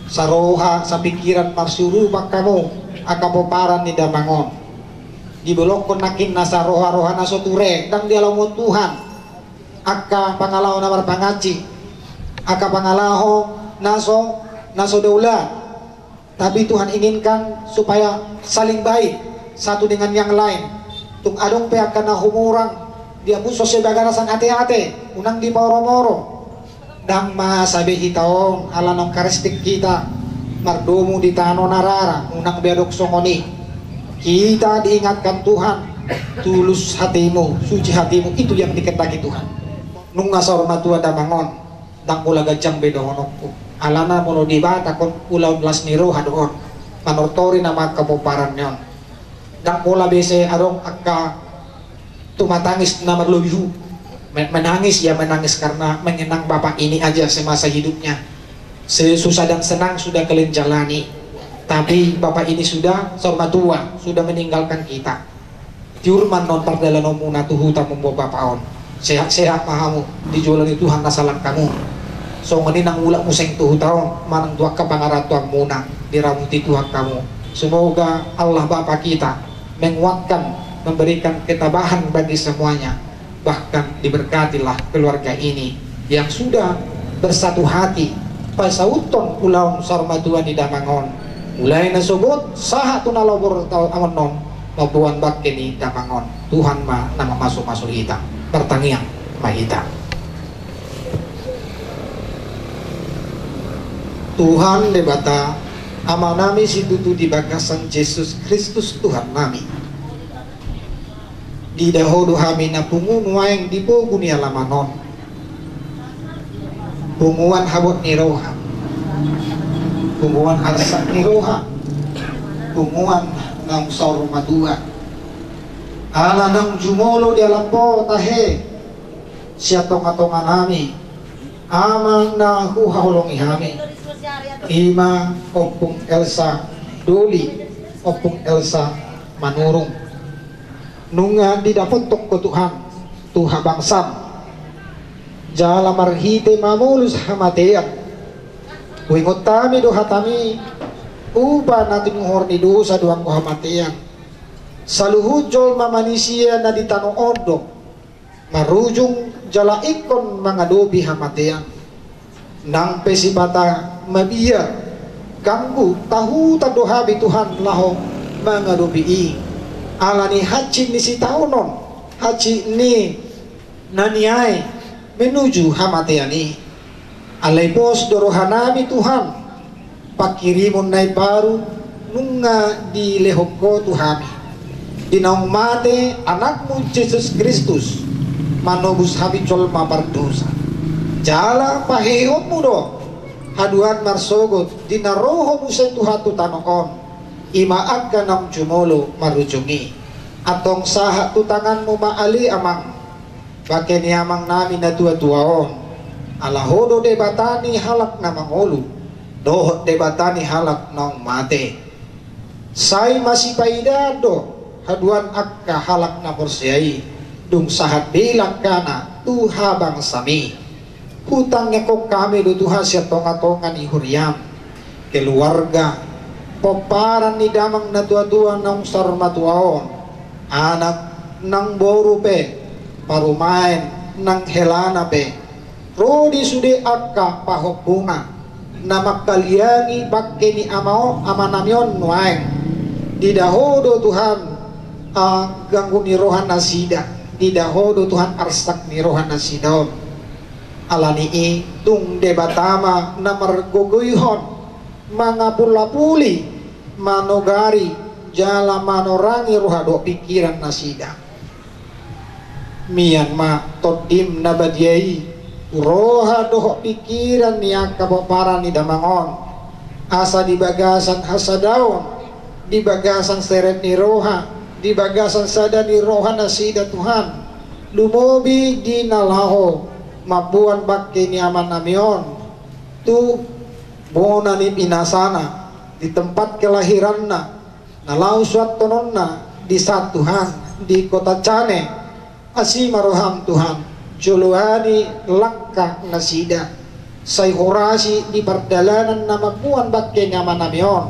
sa roha sa pikiran marsurubak kamu akapoparan ni damangon dibelok konakin na sa roha-roha na soture dan dialawon Tuhan aka pangalaw na marpangaci aka pangalaho naso daulat. Tapi Tuhan inginkan supaya saling baik satu dengan yang lain. Tung adong pe akan na humurang dia muso sebagai sang ate-ate unang di moro-moro dang masabi hitaon ala nong karistik kita mardomu di tano narara unang biadok songoni. Kita diingatkan Tuhan, tulus hatimu, suci hatimu, itu yang diketaki Tuhan. Nung ngasor matua damangon dang ula gajang bedohonokku alana mono dibata kon ulaw las niro hadoon manortori nama kapoparan nyon dang pola bese arong akka tumatangis na marlubihu menangis ya menangis karena mengenang bapak ini aja semasa hidupnya sesusah dan senang sudah kalian jalani, tapi bapak ini sudah sorma tua sudah meninggalkan kita tiurman non pardala nomuna tuhu tamumbo bapaon sehat-sehat mahamu dijolani Tuhan nasalang kamu so nang ulak museng tuh taon manang dua kapangaratua muna diramuti Tuhan kamu. Semoga Allah Bapa kita menguatkan, memberikan ketabahan bagi semuanya, bahkan diberkatilah keluarga ini yang sudah bersatu hati pasauton ulang sarmatua di damangon mulai nasobot saha tunalobor tau amonon mabuan bakeni damangon Tuhan ma nama masuk kita pertanian mahita. Tuhan debata amal nami situtu di bagasan Yesus Kristus Tuhan nami di dahodo kami na pungun waeng di pogun ni alamanon punguan habot ni roha punguan arsak ni roha punguan ng sauro madua ala ng jumolo di alam po tahe siya tonga-tonga nami amang na huhahulong ihami ima opung Elsa Doli opung Elsa Manurung nunga di dapotok ko Tuhan tuha bangsam jala marhite mamulus hamatean wingot tami do hatami upa natin horni do sa duang ko hamatean saluhujol mamanisia na di tanong ondo marujung jala ikon mga dobi hamatean nang pesipata mabiya ganggu tahu tadohabi Tuhan laho mga dobi ala ni haji ni si taunon haji ni naniay menuju hamateani alay bos dorohanami Tuhan pakirimon na baru nunga di lehok ko Tuhami dinaong mate anakmu Jesus Kristus manobus habicol mapardosa jala pahehon mo do haduan marsogot dinaroho mo sa tuhatu tanokon imaag ka ng jumolo marujungi atong saha tutangan mo maali amang bakit niyamang namin na tuwa-tuwaon alahodo de batani halak na mangolo dohot de batani halak ng mate say masipaidado haduan akka halak na porsiyay dung sahat bilang kana tuhabang sami hutangnya kok kami do Tuhan siya tonga-tonga ni huriam keluarga poparan ni damang na tua-tua ng sarmatuaon anak ng boru pe parumain ng helana pe rodi sude akka pahok bunga na magkaliangi bakke ni amao amanamyon nuaeng didahodo Tuhan ganggu ni rohan nasida didahodo Tuhan arsak ni rohan nasidon alani tung debatama na marguguyhon mga pula-puli manogari jala manorangi rohado pikiran nasida miyan ma todim na badyay rohado pikiran niya kapaparan ni damangon asa di bagasan hasadaon di bagasan seret ni roha di bagasan sada ni roha nasida Tuhan lumobi di nalaho mabuan bakke ni aman namion tu bona ni pinasana di tempat kelahiran na nalauswat tonon na di saat Tuhan di kota Cane asi maroham Tuhan juluhani langkah nasida say horasi di perdalanan na mabuan bakke ni aman namion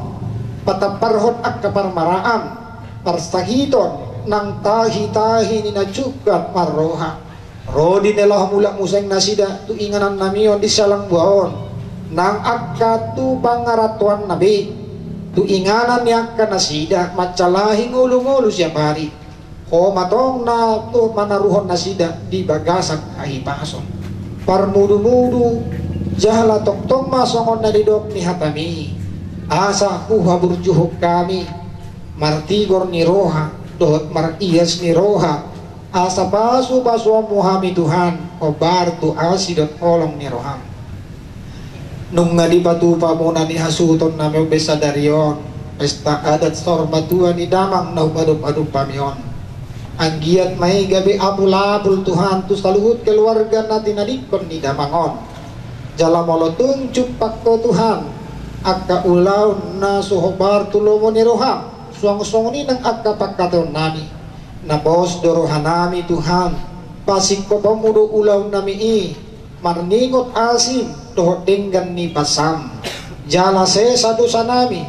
pataparhot ak kaparmaraan parsahiton nang tahi-tahi ni najugat marroha rodi nelah mulak museng nasida tu inganan namion di salang buaon nang akka tu pangaratuan nabi tu inganan yang ka nasida macalahi ngulu-ngulu siap hari o matong na tu manaruhon nasida di bagasak ahipason parmudu-mudu jahala tong-tong masongon na didok ni hatami asa huha burjuhuk kami martigor ni roha dohot mariyas ni roha asa pasu-pasu muhami Tuhan obar tu asidot olong ni roha nung nga di patupa muna ni hasuton na may besa darion pesta adat sorbatua ni damang na upadop-adop pamion ang giat may gabi apul-apul Tuhan tu saluhut keluarga na tinadikon ni damangon jala molotong cupak ko Tuhan akka ulaw na suhobar tulomo ni roha suang-suang ni ng agkapagkataon nami na bos dorohanami Tuhan pasik ko pamudo ulaw nami marningot asim dohot denggan ni pasam jala se satu sanami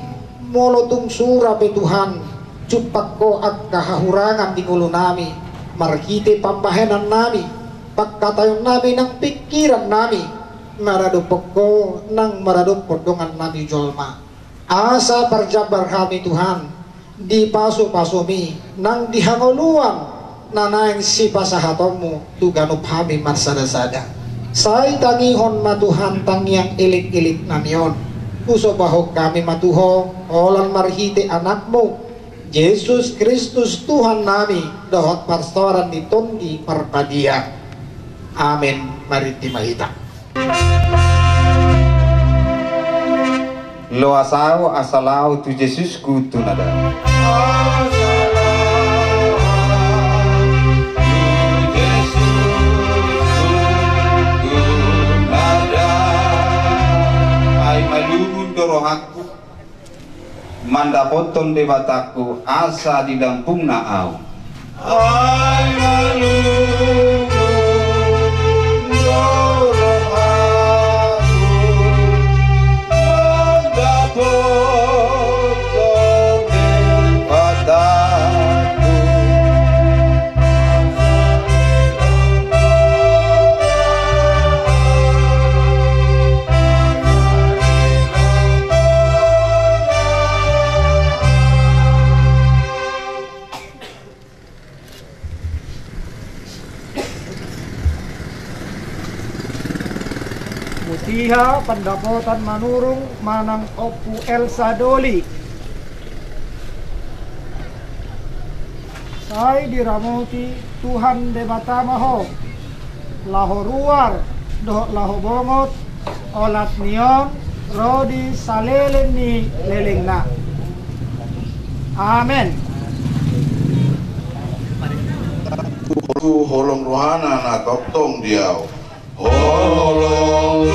molotong sura pe Tuhan cupak ko agkahahurangan di ulo nami marhite pambahenan nami pagkatayon nami ng pikiran nami maradupok ko ng maradupok dongan nami jolma asa parjabar kami Tuhan di paso-paso mi nang dihanguluan nanang si pasahatommu tu ganup hami marsada-sada say tangihon matuhan tangyang ilik-ilik namyon puso bahog kami matuho olang marhite anakmu Yesus Kristus Tuhan nami dohot parstoran ditonggi parpadia. Amin. Mari timahita. Lo asau asalau tu Yesus ku tunada. Rohaku mandapoton debataku asa di dampung naau ai maluku rohaku mandapoton debataku Mutiha pendapotan manurung manang opu Elsa Doli. Sai diramuti Tuhan debata maho. Laho ruar doh laho bongot olat nion rodi salelen ni lelengna. Amin. Tu holong rohana na toptong diau. Holong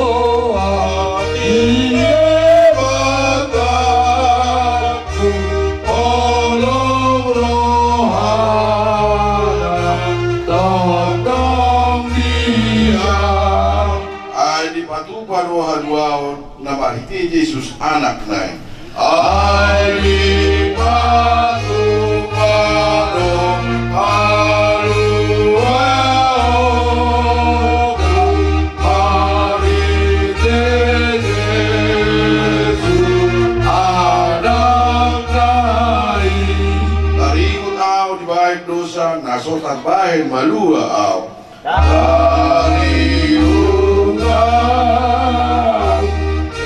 rohani debataku, holong rohana toptong diau. Ay di patupa rohan waon na mahiti Yesus anak nai. Ay di patupa rohan nasotan bahin malua au dari ungkap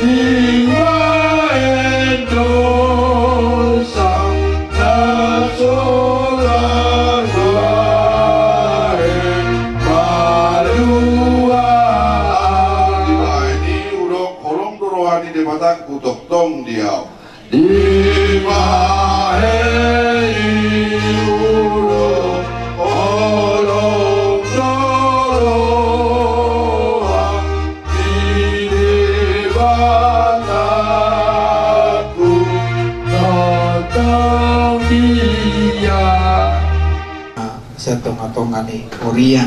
iwaen dosa nasotan bahin malua iwaen di udok holong dorohani de mataku toktong diau di bahin setong-atongani Korea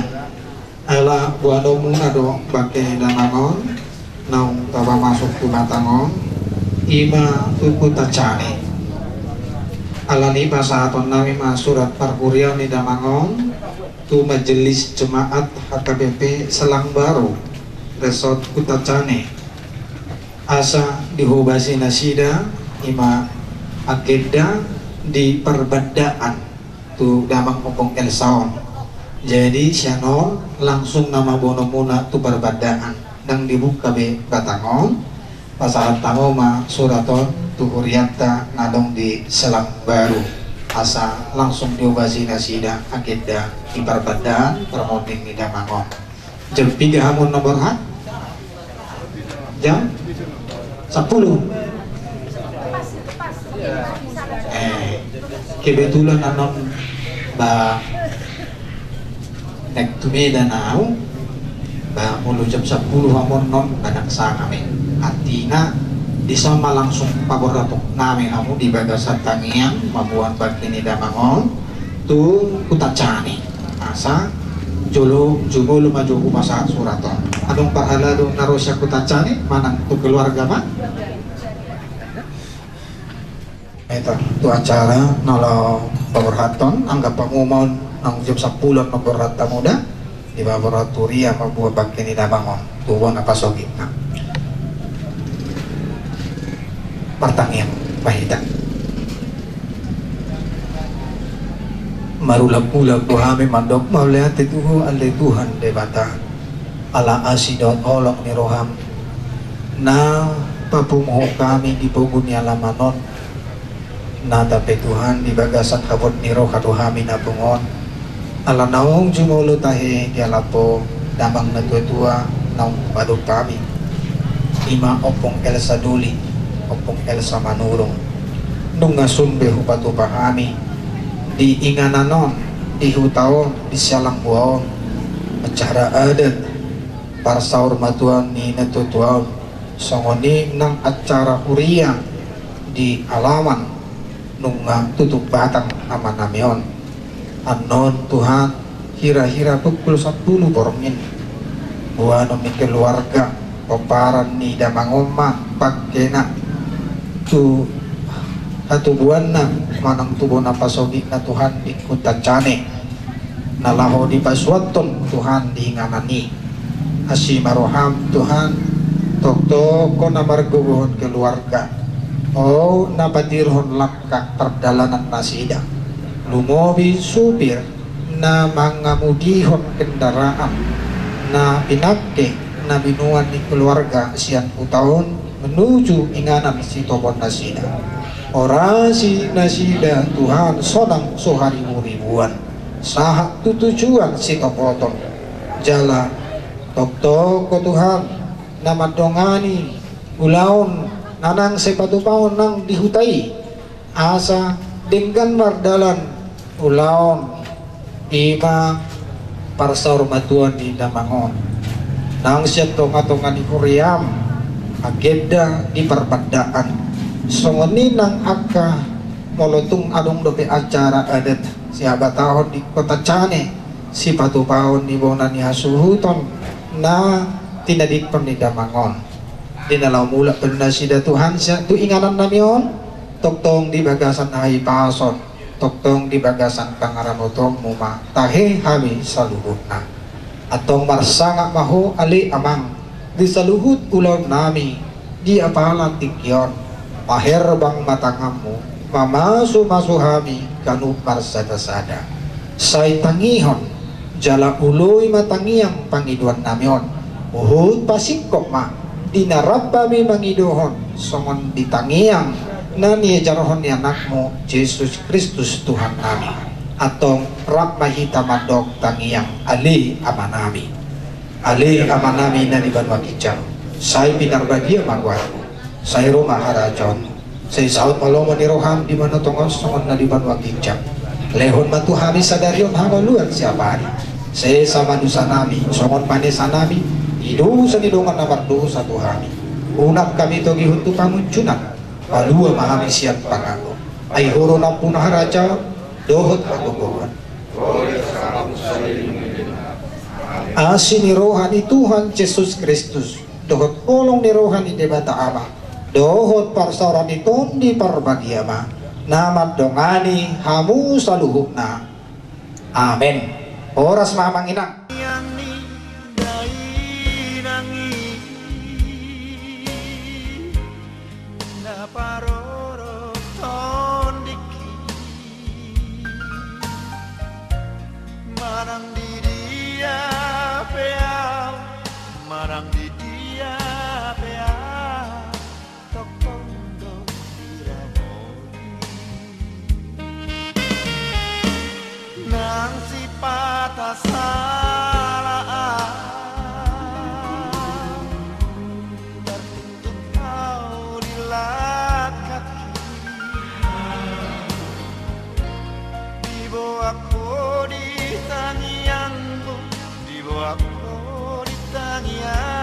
ala buano muna do bake danangon naung taba masuk tu matangon ima tuku tacane ala ni pasaton nami masurat parkuria ni damangon tu majelis jemaat HKBP Selang Baru resort Kutacane asa dihobasi nasida ima agenda di perbedaan tu damang ngomong Elsaon jadi sianon langsung nama bono muna tu perbedaan dan dibuka be batangon pasaran tangoma suraton tu hurianta nadong di Selang Baru asa langsung diobasi nasida agenda di perbedaan permoding di damangon jam 3 hamun nomor hat jam 10 kebetulan anon ba nek tumeda nau ba mulu jam 10 hamon non kadang sang kami artina disama langsung paboratok nami hamu di bagasan tangian mabuan bagini damangon tu Kutacane asa jolo jumulu maju kumasaat suraton adong pahala do narosya Kutacane manang tu keluarga mah itu tu acara nalo paborhaton anggap pengumuman nang jam 10 paborhata muda di laboratoria mabuah bakini dabangon tuwon apa sogi nah pertanyaan bahita marulag-ulag buhami mandok maulihat itu alay Tuhan debata ala asidot olok ni roham na papumuho kami di pugun ni alamanon Natape Tuhan di bagasan kabut niro katu hami na pungon ala naong jumolo tahe di alapo damang na tua naong paduk kami ima opong Elsa Duli opong Elsa Manurong nung ngasumbe hupatu pahami di ingananon di hutaon di sialang buaon acara adat para saur matuan ni natutuan songoni nang acara uriang di alaman nunga tutup batang aman namion anon Tuhan hira-hira pukul 10 borongin buano mi keluarga paparan ni damangoma pagkena tu hatubuan na manang tubo na pasogi na Tuhan di kutacane nalaho di paswaton Tuhan di nganani asimaroham Tuhan tokto ko na margubuhon keluarga o napatirhon langkah perdalanan nasida lumobi supir na mangamudihon kendaraan na pinagke na binuan ni keluarga siyan tahun menuju inganan si tobon nasida orasi nasida Tuhan sonang soharibu ribuan sahak tujuan si topoton jala tokto ko Tuhan nama dongani ulaon nanang sepatupaon nang dihutai asa dengan mardalan ulaon ima parsaur matuan di damangon nang siya tonga-tonga ni Koream agenda di perbandaan songoni nang akka molotung adong dope acara adat siapa tahun di kota Cane si patupaon ni bonan ni hasuhuton na tinadikon ni damangon dinalaw mula penasida Tuhan siya tu inganan namion toktong di bagasan hai pason toktong di bagasan pangaramotong muma tahe hami saluhutna atong marsanga maho ali amang di saluhut ulaw nami di apalan tikyon paherbang matangamu mamasu masuhami kanu marsada-sada say tangihon jala uloy matangiang pangiduan namion uhud pasikok ma dinarap kami mangidohon songon ditangiang na niyajarohon ni anakmu Yesus Kristus Tuhan kami atong rap mahita madog tangiang ali amanami na di banwa kijang say pinarbagia magwat say rumaharajon say saut malomo ni roham di mana tongon songon na di banwa kijang lehon matuhami sadarion hangoluan siapa say sama dusa nami songon panesa nami idu sa nidongan na mardo sa Tuhami unak kami to gihunto pamuncunan palua mahami siyan pangago ay huro na punah raja dohot agogohan asin ni rohani Tuhan Yesus Kristus dohot olong ni rohani debata ama dohot parsaran iton di parbagiama namad dongani hamu saluhukna amen oras mamanginang marang di dia pea tokondo iramoni nang sifat salah tertuntut kau dilat kaki dibawaku di tangianmu dibawaku di tangian